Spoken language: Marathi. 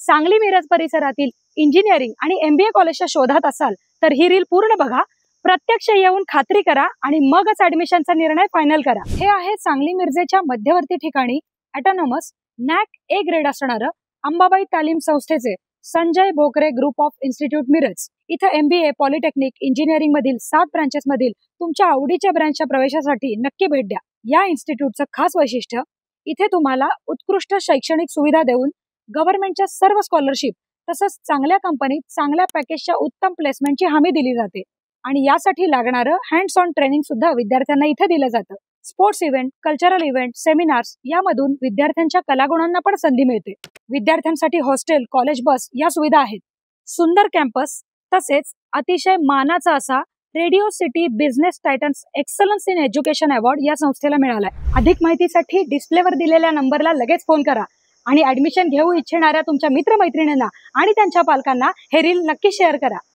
सांगली मिरज परिसरातील इंजिनिअरिंग आणि MBA कॉलेजच्या शोधात असाल तर ही रील पूर्ण बघा, प्रत्यक्ष येऊन खात्री करा आणि मगच ऍडमिशनचा निर्णय फायनल करा। हे आहे सांगली मिरजेच्या मध्यवर्ती ठिकाणी ऑटोनॉमस NAC A ग्रेड असणारं अंबाबाई तालीम संस्थेचे Sanjay Bhokare group of institute Miraj. इथं MBA पॉलिटेक्निक इंजिनिअरिंग मधील 7 ब्रांचेस मधील तुमच्या आवडीच्या ब्रांचच्या प्रवेशासाठी नक्की भेट द्या। या इन्स्टिट्यूटचं खास वैशिष्ट्य, इथे तुम्हाला उत्कृष्ट शैक्षणिक सुविधा देऊन गव्हर्नमेंटच्या सर्व स्कॉलरशिप तसंच चांगल्या कंपनीत चांगल्या पॅकेजच्या उत्तम प्लेसमेंटची हमी दिली जाते आणि यासाठी लागणारं हँड्स ऑन ट्रेनिंग सुद्धा विद्यार्थ्यांना इथे दिलं जातं। Sports event, cultural event, seminars यामधून विद्यार्थ्यांच्या कलागुणांना पण संधी मिळते। विद्यार्थ्यांसाठी हॉस्टेल, कॉलेज बस या सुविधा आहेत। सुंदर कॅम्पस तसेच अतिशय मानाचा असा radio city business Titans excellence in education award या संस्थेला मिळालाय। अधिक माहितीसाठी डिस्प्लेवर दिलेल्या नंबरला लगेच फोन करा आणि ऍडमिशन घेऊ इच्छिणाऱ्या तुमच्या मित्रमैत्रिणींना आणि त्यांच्या पालकांना हे रील नक्की शेअर करा।